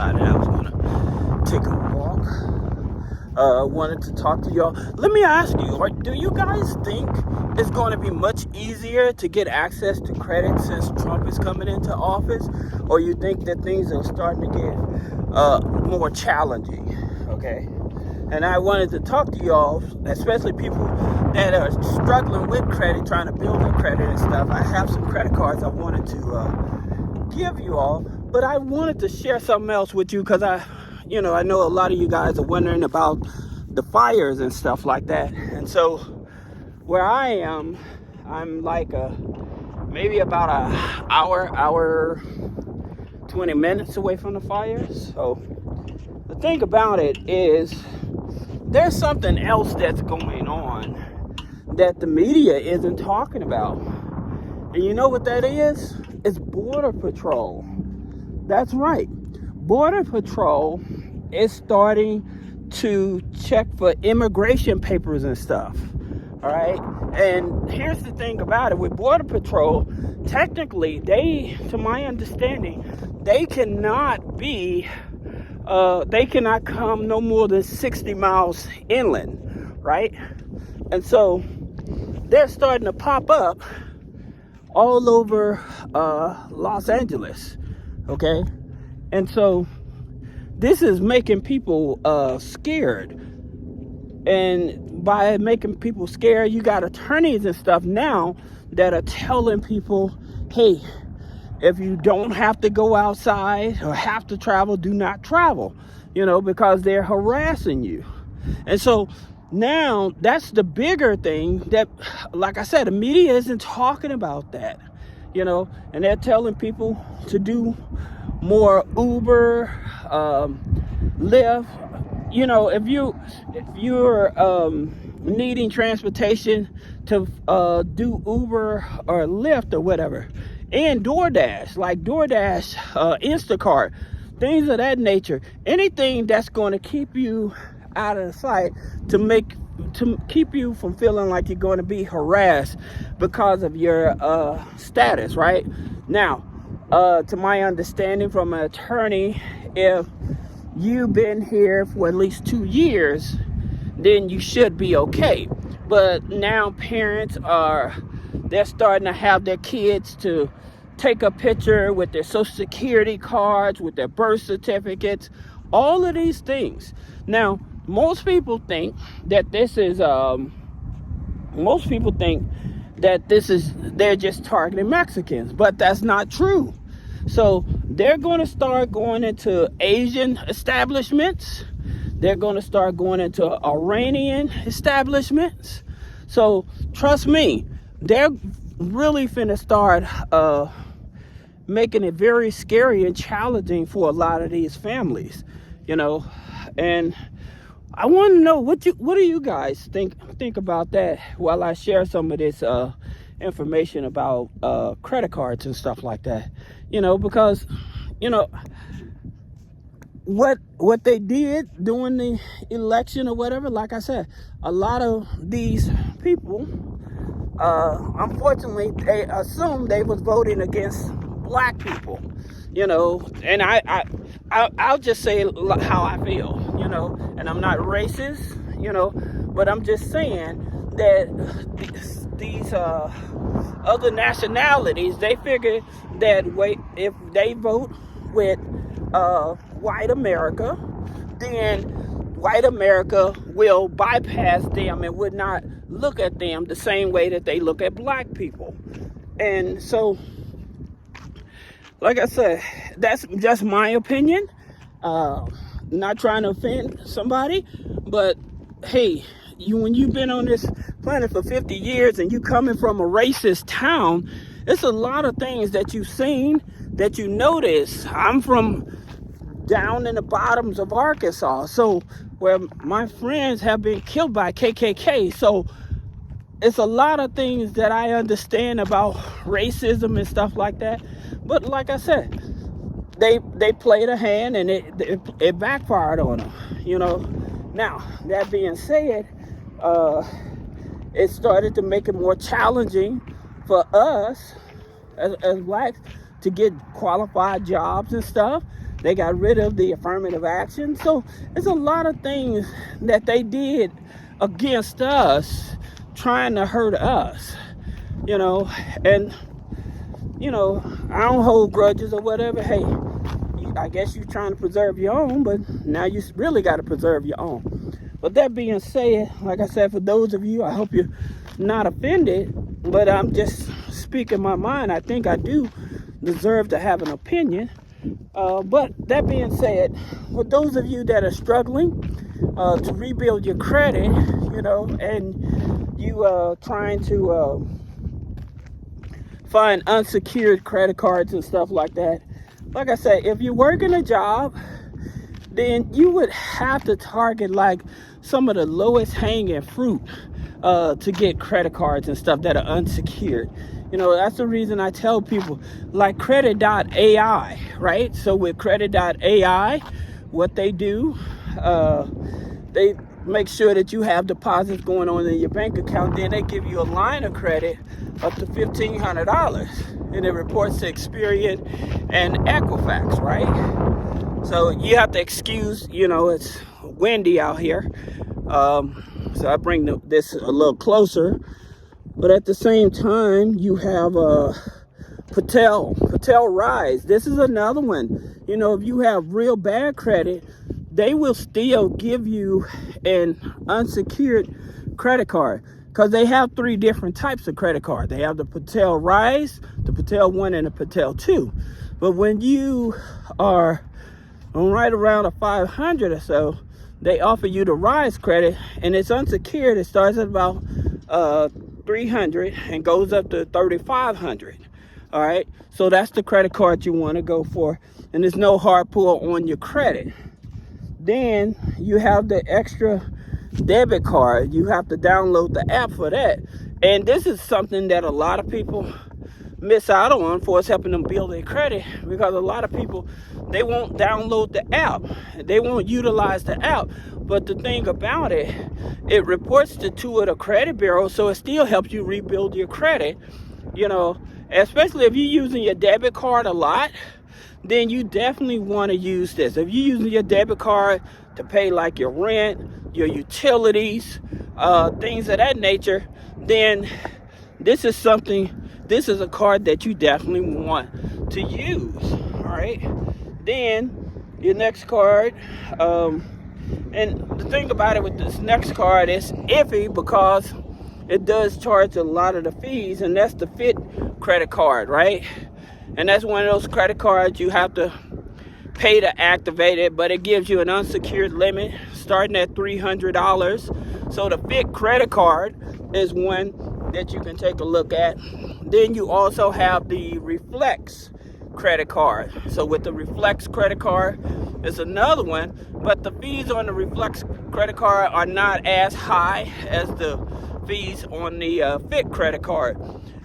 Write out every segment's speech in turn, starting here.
decided I was gonna take a walk. Wanted to talk to y'all. Let me ask you, do you guys think it's going to be much easier to get access to credit since Trump is coming into office? Or you think that things are starting to get more challenging? Okay. And I wanted to talk to y'all, especially people that are struggling with credit, trying to build their credit and stuff. I have some credit cards I wanted to give you all, but I wanted to share something else with you because I know a lot of you guys are wondering about the fires and stuff like that. And so where I am, I'm like maybe about an hour, 20 minutes away from the fires. So the thing about it is there's something else that's going on that the media isn't talking about. And you know what that is? It's Border Patrol. That's right. Border Patrol is starting to check for immigration papers and stuff. All right. And here's the thing about it. With Border Patrol, technically, to my understanding, they cannot come no more than 60 miles inland, right? And so they're starting to pop up all over Los Angeles, okay? And so this is making people scared. And by making people scared, you got attorneys and stuff now that are telling people, hey, if you don't have to go outside or have to travel, do not travel, because they're harassing you. And so now that's the bigger thing that, like I said, the media isn't talking about that, and they're telling people to do more Uber, Lyft. If you're needing transportation to do Uber or Lyft or whatever, and DoorDash, Instacart, things of that nature, anything that's going to keep you out of the sight to keep you from feeling like you're going to be harassed because of your status, right? Now, to my understanding from an attorney, if you've been here for at least 2 years, then you should be okay. But now parents they're starting to have their kids to take a picture with their Social Security cards, with their birth certificates, all of these things. Now, most people think that they're just targeting Mexicans, but that's not true. So they're going to start going into Asian establishments. They're going to start going into Iranian establishments. So trust me, they're really finna start making it very scary and challenging for a lot of these families, and I want to know what do you guys think about that while I share some of this information about credit cards and stuff like that, because what they did during the election or whatever, like I said, a lot of these people unfortunately they assumed they was voting against black people, and I'll just say how I feel, and I'm not racist, but I'm just saying that these other nationalities, they figure that if they vote with white America, then white America will bypass them and would not look at them the same way that they look at black people. And so, like I said, that's just my opinion. Not trying to offend somebody, but hey, when you've been on this planet for 50 years and you coming from a racist town, it's a lot of things that you've seen that you notice. I'm from down in the bottoms of Arkansas, so where my friends have been killed by KKK. So it's a lot of things that I understand about racism and stuff like that. But like I said, they played a hand and it backfired on them, Now, that being said, it started to make it more challenging for us as blacks to get qualified jobs and stuff. They got rid of the affirmative action. So it's a lot of things that they did against us, trying to hurt us, and I don't hold grudges or whatever. Hey, I guess you're trying to preserve your own, but now you really got to preserve your own. But that being said, like I said, for those of you, I hope you're not offended, but I'm just speaking my mind. I think I do deserve to have an opinion. But that being said, for those of you that are struggling to rebuild your credit, and you trying to find unsecured credit cards and stuff like that, like I said, if you're working a job, then you would have to target like some of the lowest hanging fruit to get credit cards and stuff that are unsecured. That's the reason I tell people like credit.ai, right? So with credit.ai, what they do, they make sure that you have deposits going on in your bank account. Then they give you a line of credit up to $1,500, and it reports to Experian and Equifax, right? So you have to excuse, it's windy out here. So I bring this a little closer. But at the same time, you have Patel Rise. This is another one. If you have real bad credit, they will still give you an unsecured credit card, because they have 3 different types of credit card. They have the Patel Rise, the Patel 1, and the Patel 2. But when you are on right around a 500 or so, they offer you the Rise credit, and it's unsecured. It starts at about 300 and goes up to 3,500. All right, so that's the credit card you want to go for, and there's no hard pull on your credit. Then you have the extra debit card. You have to download the app for that, and this is something that a lot of people miss out on for us helping them build their credit, because a lot of people, they won't download the app, they won't utilize the app. But the thing about it, it reports to 2 of the credit bureaus, so it still helps you rebuild your credit. Especially if you're using your debit card a lot, then you definitely want to use this. If you're using your debit card to pay like your rent, your utilities, things of that nature, then this is a card that you definitely want to use. All right, then your next card, and the thing about it with this next card is iffy, because it does charge a lot of the fees, and that's the Fit credit card, right? And that's one of those credit cards you have to pay to activate it, but it gives you an unsecured limit starting at $300. So the Fit credit card is one that you can take a look at. Then you also have the Reflex credit card. So with the Reflex credit card is another one, but the fees on the Reflex credit card are not as high as the fees on the Fit credit card.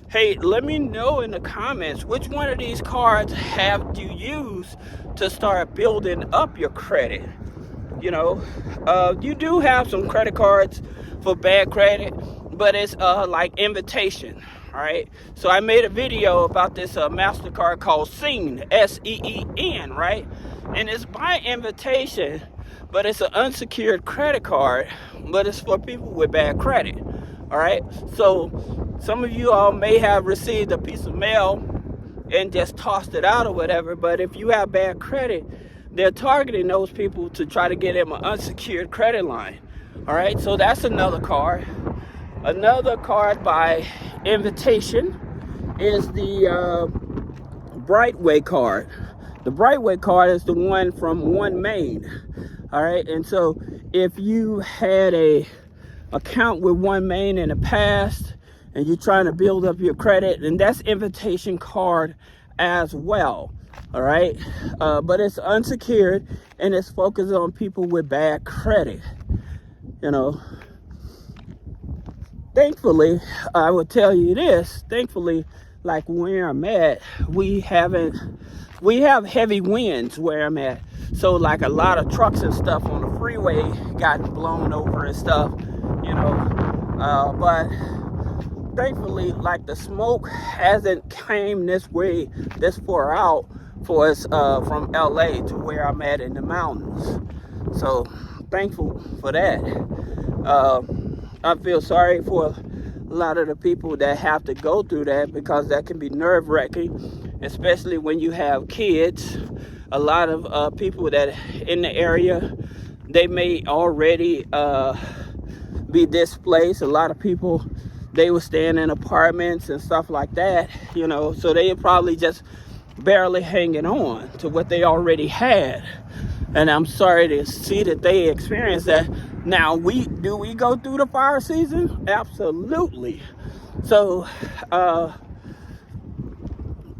Hey, let me know in the comments, which one of these cards have you used to start building up your credit? You do have some credit cards for bad credit, but it's like invitation. All right, so I made a video about this MasterCard called SEEN, SEEN, right? And it's by invitation, but it's an unsecured credit card, but it's for people with bad credit. All right, so some of you all may have received a piece of mail and just tossed it out or whatever, but if you have bad credit, they're targeting those people to try to get them an unsecured credit line. All right, so that's another card. Another card by invitation is the Brightway card. The Brightway card is the one from One Main. All right, and so if you had a account with One Main in the past and you're trying to build up your credit, and that's invitation card as well. All right, but it's unsecured and it's focused on people with bad credit. Thankfully, I will tell you this, thankfully, like where I'm at, we have heavy winds where I'm at. So like a lot of trucks and stuff on the freeway got blown over and stuff, but thankfully, like the smoke hasn't came this way, this far out for us from LA to where I'm at in the mountains. So thankful for that. I feel sorry for a lot of the people that have to go through that, because that can be nerve-wracking, especially when you have kids. A lot of people that in the area, they may already be displaced. A lot of people, they were staying in apartments and stuff like that, you know, so they probably just barely hanging on to what they already had. And I'm sorry to see that they experienced that. Now, do we go through the fire season? Absolutely. So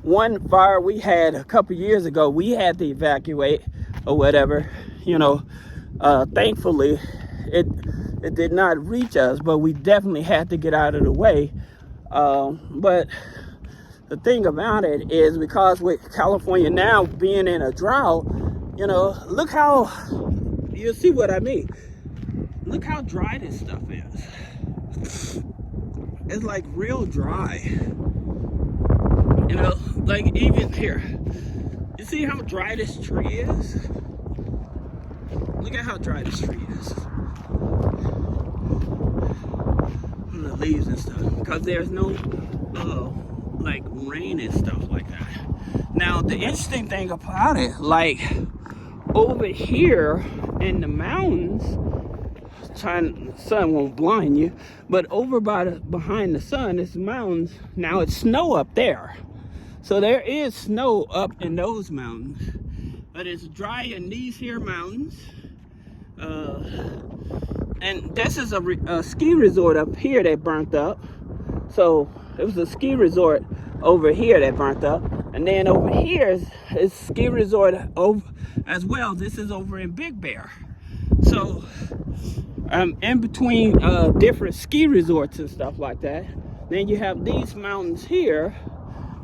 one fire we had a couple years ago, we had to evacuate or whatever, you know. Thankfully it did not reach us, but we definitely had to get out of the way. But the thing about it is, because with California now being in a drought, you know, look how, you'll see what I mean. Look how dry this stuff is. It's like real dry. You know, like even here. You see how dry this tree is? Look at how dry this tree is. From the leaves and stuff. Because there's no like rain and stuff like that. Now the interesting thing about it, like over here in the mountains, the sun won't blind you, but over behind the sun is mountains. Now it's snow up there, so there is snow up in those mountains, but it's dry in these here mountains. And this is a ski resort up here that burnt up. So it was a ski resort over here that burnt up, and then over here is ski resort over as well. This is over in Big Bear. So in between different ski resorts and stuff like that, then you have these mountains here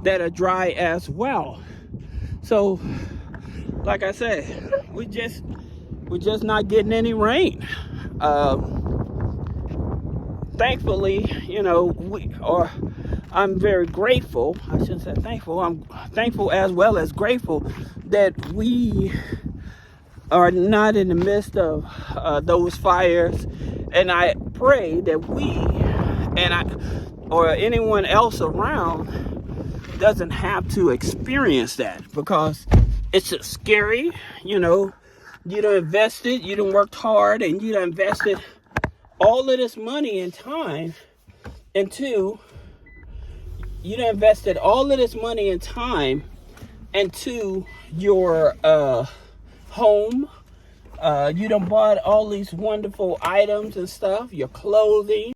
that are dry as well. So like I said, we're just not getting any rain. Thankfully, you know, I'm very grateful. I shouldn't say thankful. I'm thankful as well as grateful that we are not in the midst of those fires. And I pray that we or anyone else around doesn't have to experience that, because it's just scary. You know, you done invested, you done worked hard, and you done invested all of this money and time into, you done invested all of this money and time into your home. You done bought all these wonderful items and stuff, your clothing.